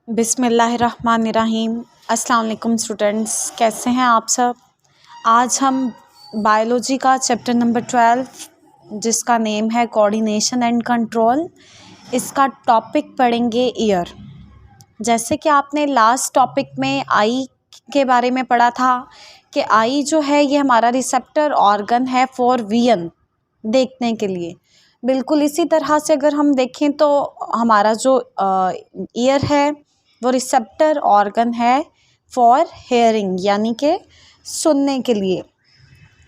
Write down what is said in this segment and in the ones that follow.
बिस्मिल्लाहिर्रहमानिर्रहीम। अस्सलाम वालेकुम स्टूडेंट्स, कैसे हैं आप सब। आज हम बायोलॉजी का चैप्टर नंबर 12 जिसका नेम है कोऑर्डिनेशन एंड कंट्रोल, इसका टॉपिक पढ़ेंगे ईयर। जैसे कि आपने लास्ट टॉपिक में आई के बारे में पढ़ा था कि आई जो है ये हमारा रिसेप्टर ऑर्गन है फॉर विजन, देखने के लिए। बिल्कुल इसी तरह से अगर हम देखें तो हमारा जो ईयर है वो रिसेप्टर ऑर्गन है फॉर हेयरिंग, यानी कि सुनने के लिए।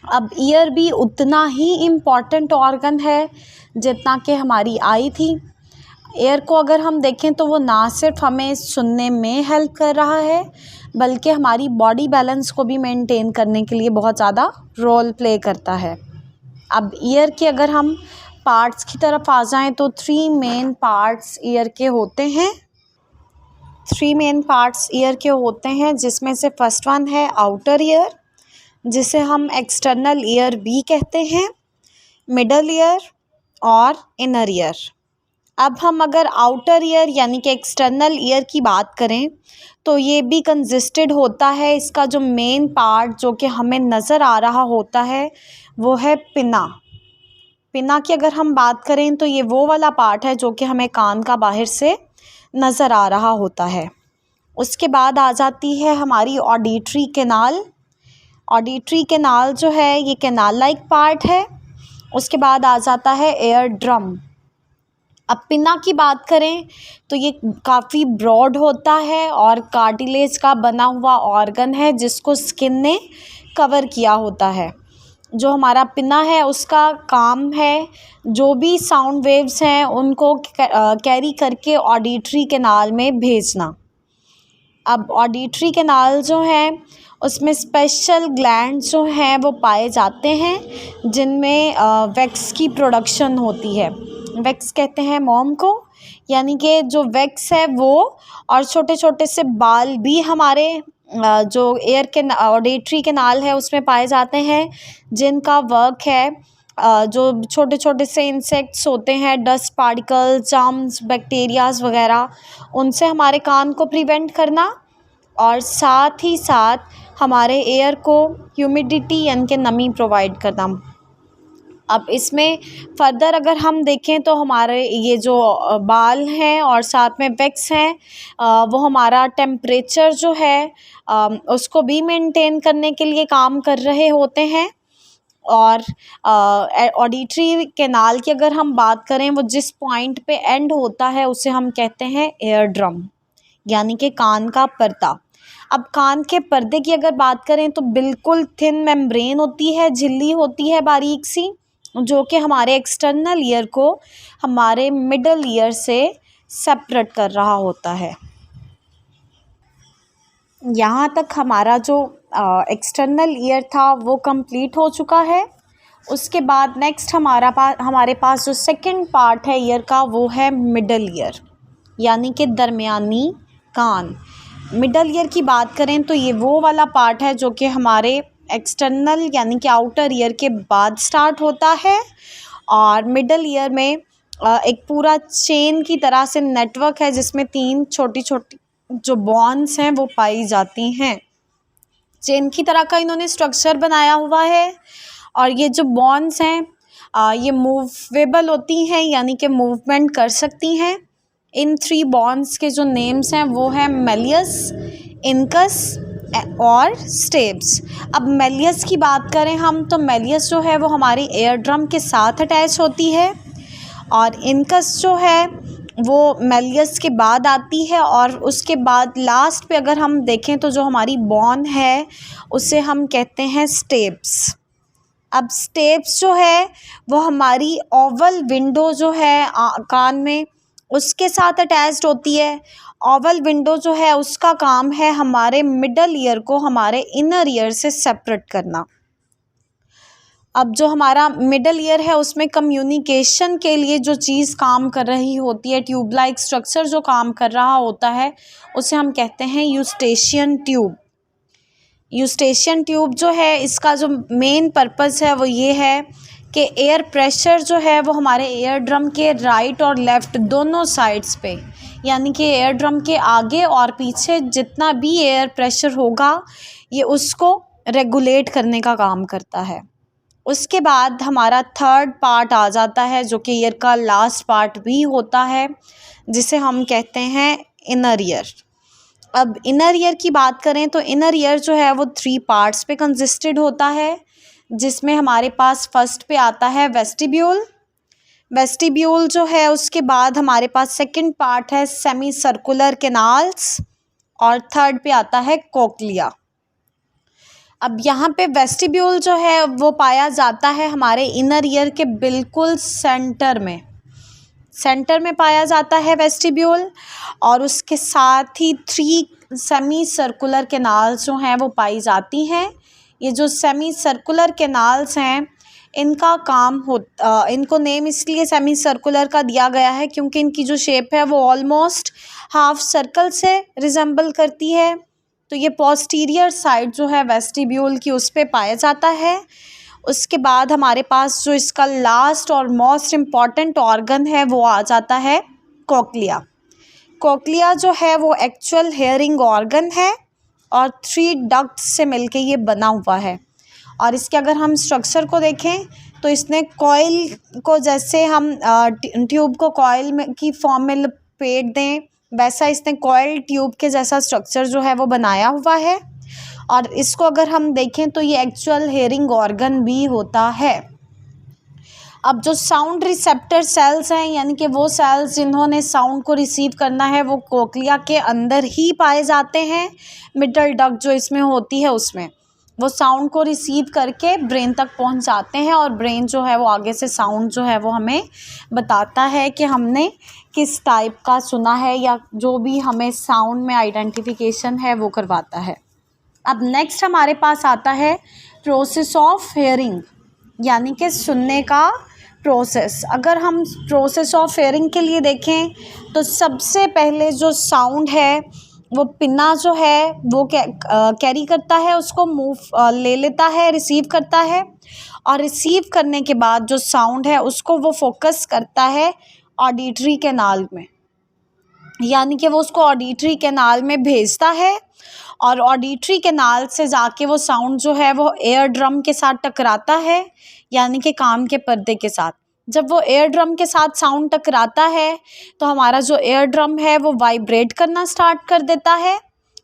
अब ईयर भी उतना ही इम्पॉर्टेंट ऑर्गन है जितना कि हमारी आई थी। ईयर को अगर हम देखें तो वो ना सिर्फ हमें सुनने में हेल्प कर रहा है बल्कि हमारी बॉडी बैलेंस को भी मेंटेन करने के लिए बहुत ज़्यादा रोल प्ले करता है। अब ईयर के अगर हम पार्ट्स की तरफ आ जाएं तो 3 मेन पार्ट्स ईयर के होते हैं। 3 मेन पार्ट्स ईयर के होते हैं, जिसमें से फर्स्ट वन है आउटर ईयर, जिसे हम एक्सटर्नल ईयर भी कहते हैं, मिडल ईयर और इनर ईयर। अब हम अगर आउटर ईयर यानी कि एक्सटर्नल ईयर की बात करें तो ये भी कंसिस्टेड होता है, इसका जो मेन पार्ट जो कि हमें नज़र आ रहा होता है वो है पिना। पिना की अगर हम बात करें तो ये वो वाला पार्ट है जो कि हमें कान का बाहर से नज़र आ रहा होता है। उसके बाद आ जाती है हमारी ऑडिटरी कैनाल। ऑडिटरी कैनाल जो है ये कैनाल लाइक पार्ट है। उसके बाद आ जाता है एयर ड्रम। अब पिना की बात करें तो ये काफ़ी ब्रॉड होता है और कार्टिलेज का बना हुआ ऑर्गन है जिसको स्किन ने कवर किया होता है। जो हमारा पिना है उसका काम है जो भी साउंड वेव्स हैं उनको कैरी करके ऑडिटरी कैनाल में भेजना। अब ऑडिटरी कैनाल जो है उसमें स्पेशल ग्लैंड जो हैं वो पाए जाते हैं जिनमें वैक्स की प्रोडक्शन होती है। वैक्स कहते हैं मोम को, यानी कि जो वैक्स है वो और छोटे छोटे से बाल भी हमारे जो एयर के ऑडिटरी कैनाल है उसमें पाए जाते हैं, जिनका वर्क है जो छोटे छोटे से इंसेक्ट्स होते हैं, डस्ट पार्टिकल, जर्म्स, बैक्टीरियाज वगैरह, उनसे हमारे कान को प्रिवेंट करना और साथ ही साथ हमारे एयर को ह्यूमिडिटी यानी कि नमी प्रोवाइड करना। अब इसमें फर्दर अगर हम देखें तो हमारे ये जो बाल हैं और साथ में वैक्स हैं वो हमारा टेम्परेचर जो है उसको भी मेंटेन करने के लिए काम कर रहे होते हैं। और ऑडिटरी कैनाल की अगर हम बात करें वो जिस पॉइंट पे एंड होता है उसे हम कहते हैं एयर ड्रम, यानी कि कान का पर्दा। अब कान के पर्दे की अगर बात करें तो बिल्कुल थिन मेम्ब्रेन होती है, झिल्ली होती है बारीक सी, जो कि हमारे एक्सटर्नल ईयर को हमारे मिडल ईयर से सेपरेट कर रहा होता है। यहाँ तक हमारा जो एक्सटर्नल ईयर था वो कंप्लीट हो चुका है। उसके बाद नेक्स्ट हमारे पास जो सेकंड पार्ट है ईयर का वो है मिडल ईयर, यानी कि दरमियानी कान। मिडल ईयर की बात करें तो ये वो वाला पार्ट है जो कि हमारे एक्सटर्नल यानी कि आउटर ईयर के बाद स्टार्ट होता है और मिडल ईयर में एक पूरा चेन की तरह से नेटवर्क है जिसमें 3 छोटी छोटी जो बॉन्ड्स हैं वो पाई जाती हैं। चेन की तरह का इन्होंने स्ट्रक्चर बनाया हुआ है और ये जो बॉन्ड्स हैं ये मूवेबल होती हैं, यानी कि मूवमेंट कर सकती हैं। इन 3 बॉन्ड्स के जो नेम्स हैं वो हैं मेलियस, इनकस और स्टेप्स। अब मेलियस की बात करें हम तो मेलियस जो है वो हमारी एयर ड्रम के साथ अटैच होती है और इनकस जो है वो मेलियस के बाद आती है और उसके बाद लास्ट पे अगर हम देखें तो जो हमारी बॉन है उसे हम कहते हैं स्टेप्स। अब स्टेप्स जो है वो हमारी ओवल विंडो जो है कान में उसके साथ अटैच्ड होती है। ओवल विंडो जो है उसका काम है हमारे मिडल ईयर को हमारे इनर ईयर से सेपरेट करना। अब जो हमारा मिडल ईयर है उसमें कम्युनिकेशन के लिए जो चीज़ काम कर रही होती है, ट्यूब लाइक स्ट्रक्चर जो काम कर रहा होता है उसे हम कहते हैं यूस्टेशियन ट्यूब। यूस्टेशियन ट्यूब जो है इसका जो मेन पर्पस है वो ये है कि एयर प्रेशर जो है वो हमारे एयर ड्रम के राइट और लेफ़्ट दोनों साइड्स पे, यानी कि एयर ड्रम के आगे और पीछे जितना भी एयर प्रेशर होगा ये उसको रेगुलेट करने का काम करता है। उसके बाद हमारा थर्ड पार्ट आ जाता है जो कि ईयर का लास्ट पार्ट भी होता है, जिसे हम कहते हैं इनर ईयर। अब इनर ईयर की बात करें तो इनर ईयर जो है वो 3 पार्ट्स पे कंसिस्टेड होता है, जिसमें हमारे पास फर्स्ट पे आता है वेस्टिब्यूल। वेस्टिब्यूल जो है उसके बाद हमारे पास सेकंड पार्ट है सेमी सर्कुलर कैनाल्स और थर्ड पे आता है कोक्लिया। अब यहाँ पे वेस्टिब्यूल जो है वो पाया जाता है हमारे इनर ईयर के बिल्कुल सेंटर में पाया जाता है वेस्टिब्यूल, और उसके साथ ही 3 सेमी सर्कुलर कैनाल्स जो हैं वो पाई जाती हैं। ये जो सेमी सर्कुलर कैनाल्स हैं इनका काम इनको नेम इसलिए सेमी सर्कुलर का दिया गया है क्योंकि इनकी जो शेप है वो ऑलमोस्ट हाफ सर्कल से रिजेंबल करती है। तो ये पोस्टीरियर साइड जो है वेस्टिब्यूल की उस पे पाया जाता है। उसके बाद हमारे पास जो इसका लास्ट और मोस्ट इम्पॉर्टेंट ऑर्गन है वो आ जाता है कोक्लिया। कोक्लिया जो है वो एक्चुअल हेयरिंग ऑर्गन है और 3 डक्ट्स से मिलके ये बना हुआ है। और इसके अगर हम स्ट्रक्चर को देखें तो इसने कॉइल को, जैसे हम ट्यूब को कॉइल में की फॉर्म में लपेट दें, वैसा इसने कॉइल ट्यूब के जैसा स्ट्रक्चर जो है वो बनाया हुआ है। और इसको अगर हम देखें तो ये एक्चुअल हेयरिंग ऑर्गन भी होता है। अब जो साउंड रिसेप्टर सेल्स हैं, यानी कि वो सेल्स जिन्होंने साउंड को रिसीव करना है, वो कोक्लिया के अंदर ही पाए जाते हैं। मिडल डक्ट जो इसमें होती है उसमें वो साउंड को रिसीव करके ब्रेन तक पहुंच जाते हैं, और ब्रेन जो है वो आगे से साउंड जो है वो हमें बताता है कि हमने किस टाइप का सुना है, या जो भी हमें साउंड में आइडेंटिफिकेशन है वो करवाता है। अब नेक्स्ट हमारे पास आता है प्रोसेस ऑफ हेयरिंग, यानी कि सुनने का प्रोसेस। अगर हम प्रोसेस ऑफ हेयरिंग के लिए देखें तो सबसे पहले जो साउंड है वो पिन्ना जो है वो कैरी करता है, उसको ले लेता है, रिसीव करता है, और रिसीव करने के बाद जो साउंड है उसको वो फोकस करता है ऑडिटरी कैनाल में, यानी कि वो उसको ऑडिटरी कैनाल में भेजता है, और ऑडिटरी कैनाल से जाके वो साउंड जो है वो एयर ड्रम के साथ टकराता है, यानी कि कान के पर्दे के साथ। जब वो एयर ड्रम के साथ साउंड टकराता है तो हमारा जो एयर ड्रम है वो वाइब्रेट करना स्टार्ट कर देता है।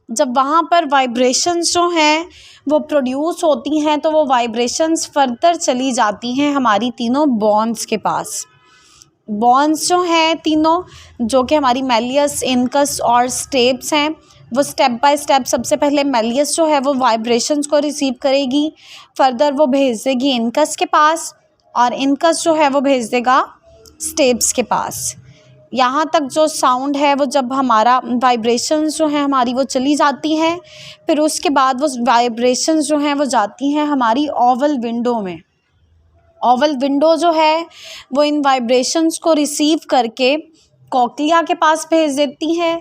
जब वहाँ पर वाइब्रेशंस जो हैं वो प्रोड्यूस होती हैं तो वो वाइब्रेशंस फर्दर चली जाती हैं हमारी तीनों बोन्स के पास। बोन्स जो हैं तीनों, जो कि हमारी मेलियस, इनकस और स्टेप्स हैं, वो स्टेप बाय स्टेप सबसे पहले मेलियस जो है वो वाइब्रेशंस को रिसीव करेगी, फर्दर वो भेज देगी इनकस के पास, और इनकस जो है वो भेज देगा स्टेप्स के पास। यहाँ तक जो साउंड है वो जब हमारा वाइब्रेशंस जो हैं हमारी वो चली जाती हैं, फिर उसके बाद वो वाइब्रेशंस जो हैं वो जाती हैं हमारी ओवल विंडो में। ओवल विंडो जो है वो इन वाइब्रेशंस को रिसीव करके कोक्लिया के पास भेज देती है।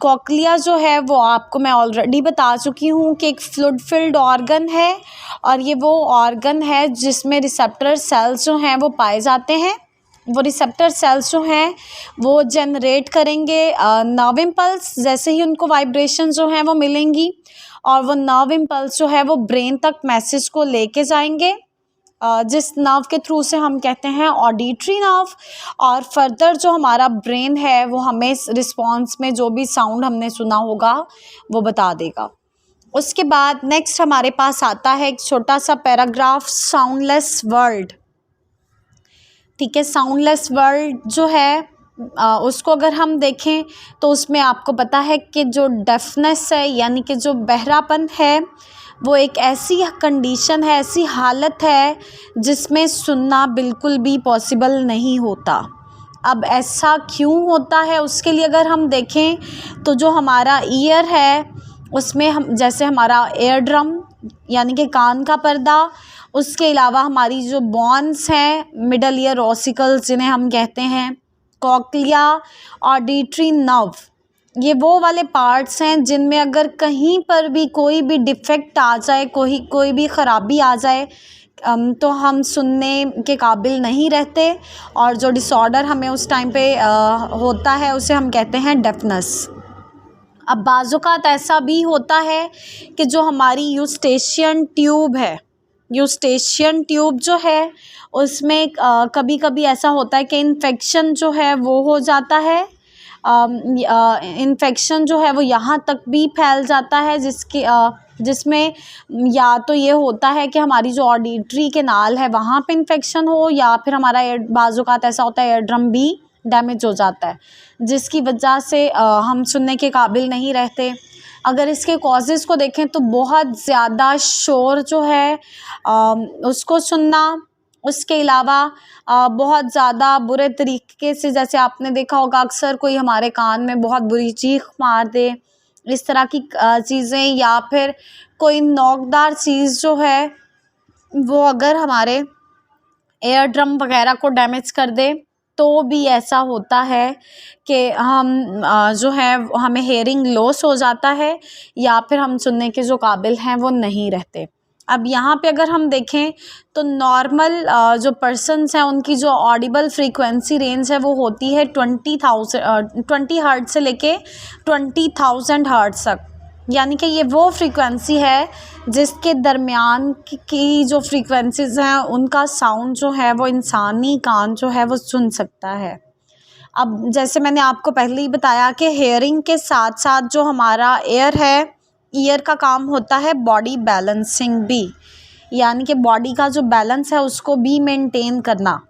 कोक्लिया जो है वो आपको मैं ऑलरेडी बता चुकी हूँ कि एक फ्लूइड फिल्ड ऑर्गन है, और ये वो ऑर्गन है जिसमें रिसेप्टर सेल्स जो हैं वो पाए जाते हैं। वो रिसेप्टर सेल्स जो हैं वो जनरेट करेंगे नर्व इम्पल्स, जैसे ही उनको वाइब्रेशन जो हैं वो मिलेंगी, और वो नर्व इम्पल्स जो है वो ब्रेन तक मैसेज को लेके जाएंगे, जिस नर्व के थ्रू से हम कहते हैं ऑडिटरी नर्व, और फर्दर जो हमारा ब्रेन है वो हमें रिस्पॉन्स में जो भी साउंड हमने सुना होगा वो बता देगा। उसके बाद नेक्स्ट हमारे पास आता है एक छोटा सा पैराग्राफ, साउंडलेस वर्ल्ड। ठीक है, साउंडलेस वर्ल्ड जो है उसको अगर हम देखें तो उसमें आपको पता है कि जो डेफनेस है, यानी कि जो बहरापन है, वो एक ऐसी कंडीशन है, ऐसी हालत है जिसमें सुनना बिल्कुल भी पॉसिबल नहीं होता। अब ऐसा क्यों होता है उसके लिए अगर हम देखें तो जो हमारा ईयर है उसमें हम, जैसे हमारा एयर ड्रम यानी कि कान का पर्दा, उसके अलावा हमारी जो बोन्स हैं, मिडल ईयर ऑसिकल्स जिन्हें हम कहते हैं, कोक्लिया, ऑडिटरी नर्व, ये वो वाले पार्ट्स हैं जिनमें अगर कहीं पर भी कोई भी डिफेक्ट आ जाए, कोई भी ख़राबी आ जाए, तो हम सुनने के काबिल नहीं रहते, और जो डिसऑर्डर हमें उस टाइम पे होता है उसे हम कहते हैं डेफनेस। अब बाज़-औक़ात ऐसा भी होता है कि जो हमारी यूस्टेशियन ट्यूब है, यूस्टेशियन ट्यूब जो है उसमें कभी कभी ऐसा होता है कि इन्फेक्शन जो है वो हो जाता है। इन्फेक्शन जो है वो यहाँ तक भी फैल जाता है जिसमें या तो ये होता है कि हमारी जो ऑडिटरी कैनाल है वहाँ पे इन्फेक्शन हो, या फिर हमारा बाज़-औक़ात ऐसा होता है एयर ड्रम भी डैमेज हो जाता है, जिसकी वजह से हम सुनने के काबिल नहीं रहते। अगर इसके कॉजेज़ को देखें तो बहुत ज़्यादा शोर जो है उसको सुनना, उसके अलावा बहुत ज़्यादा बुरे तरीके से, जैसे आपने देखा होगा अक्सर कोई हमारे कान में बहुत बुरी चीख मार दे, इस तरह की चीज़ें, या फिर कोई नोकदार चीज़ जो है वो अगर हमारे एयर ड्रम वगैरह को डैमेज कर दे तो भी ऐसा होता है कि हम जो है हमें हेयरिंग लॉस हो जाता है, या फिर हम सुनने के जो काबिल हैं वो नहीं रहते। अब यहाँ पे अगर हम देखें तो नॉर्मल जो पर्सन्स हैं उनकी जो ऑडिबल फ्रीक्वेंसी रेंज है वो होती है 20 हर्ट्ज़ से लेके 20,000 हर्ट्ज़ तक, यानी कि ये वो फ्रीक्वेंसी है जिसके दरमियान की जो फ्रीक्वेंसीज़ हैं उनका साउंड जो है वो इंसानी कान जो है वो सुन सकता है। अब जैसे मैंने आपको पहले ही बताया कि हेयरिंग के साथ साथ जो हमारा ईयर का काम होता है बॉडी बैलेंसिंग भी, यानी कि बॉडी का जो बैलेंस है उसको भी मेंटेन करना।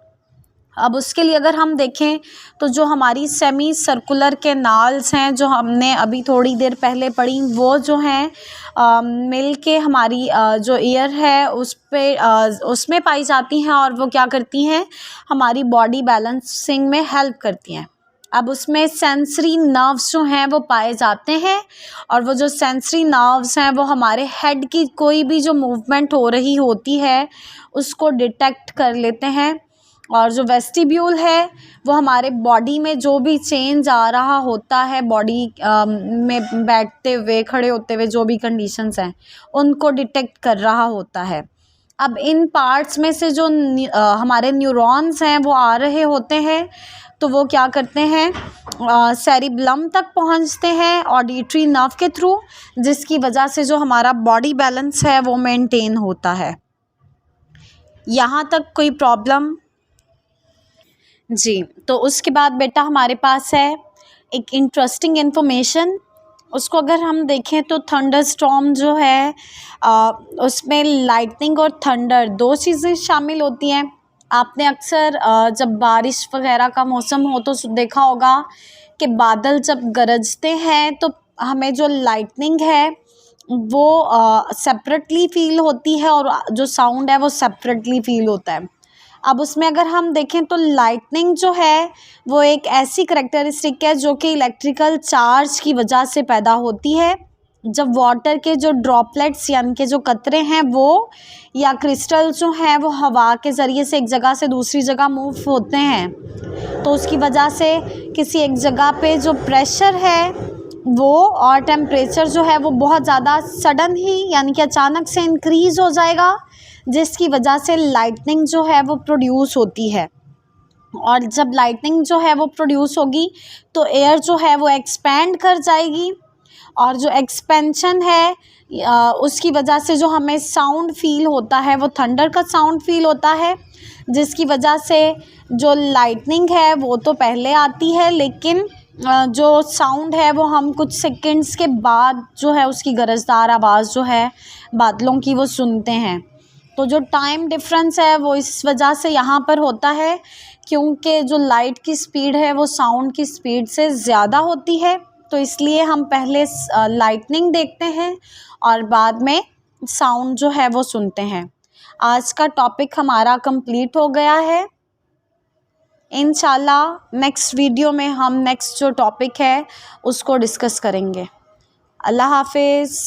अब उसके लिए अगर हम देखें तो जो हमारी सेमी सर्कुलर कैनाल्स हैं जो हमने अभी थोड़ी देर पहले पढ़ी, वो जो हैं मिल के हमारी जो ईयर है उसमें पाई जाती हैं, और वो क्या करती हैं, हमारी बॉडी बैलेंसिंग में हेल्प करती हैं। अब उसमें सेंसरी नर्व्स जो हैं वो पाए जाते हैं, और वो जो सेंसरी नर्व्स हैं वो हमारे हेड की कोई भी जो मूवमेंट हो रही होती है उसको डिटेक्ट कर लेते हैं, और जो वेस्टिब्यूल है वो हमारे बॉडी में जो भी चेंज आ रहा होता है, बॉडी में बैठते हुए खड़े होते हुए जो भी कंडीशंस हैं उनको डिटेक्ट कर रहा होता है। अब इन पार्ट्स में से जो हमारे न्यूरॉन्स हैं वो आ रहे होते हैं, तो वो क्या करते हैं, सेरिबलम तक पहुंचते हैं ऑडिटरी नर्व के थ्रू, जिसकी वजह से जो हमारा बॉडी बैलेंस है वो मेंटेन होता है। यहाँ तक कोई प्रॉब्लम? जी, तो उसके बाद बेटा हमारे पास है एक इंटरेस्टिंग इन्फॉर्मेशन। उसको अगर हम देखें तो थंडर स्टॉर्म जो है उसमें लाइटनिंग और थंडर दो चीज़ें शामिल होती हैं। आपने अक्सर जब बारिश वगैरह का मौसम हो तो देखा होगा कि बादल जब गरजते हैं तो हमें जो लाइटनिंग है वो सेपरेटली फील होती है, और जो साउंड है वो सेपरेटली फील होता है। अब उसमें अगर हम देखें तो लाइटनिंग जो है वो एक ऐसी करैक्टरिस्टिक है जो कि इलेक्ट्रिकल चार्ज की वजह से पैदा होती है। जब वाटर के जो ड्रॉपलेट्स यानी कि जो कतरे हैं वो या क्रिस्टल जो हैं वो हवा के ज़रिए से एक जगह से दूसरी जगह मूव होते हैं, तो उसकी वजह से किसी एक जगह पे जो प्रेशर है वो और टेम्परेचर जो है वो बहुत ज़्यादा सडन ही यानी कि अचानक से इंक्रीज़ हो जाएगा, जिसकी वजह से लाइटनिंग जो है वो प्रोड्यूस होती है। और जब लाइटनिंग जो है वो प्रोड्यूस होगी तो एयर जो है वो एक्सपैंड कर जाएगी, और जो एक्सपेंशन है उसकी वजह से जो हमें साउंड फील होता है वो थंडर का साउंड फील होता है, जिसकी वजह से जो लाइटनिंग है वो तो पहले आती है, लेकिन जो साउंड है वो हम कुछ सेकंड्स के बाद जो है उसकी गरजदार आवाज़ जो है बादलों की वो सुनते हैं। तो जो टाइम डिफरेंस है वो इस वजह से यहाँ पर होता है क्योंकि जो लाइट की स्पीड है वो साउंड की स्पीड से ज़्यादा होती है, तो इसलिए हम पहले लाइटनिंग देखते हैं और बाद में साउंड जो है वो सुनते हैं। आज का टॉपिक हमारा कंप्लीट हो गया है। इंशाल्लाह नेक्स्ट वीडियो में हम नेक्स्ट जो टॉपिक है उसको डिस्कस करेंगे। अल्लाह हाफिज़।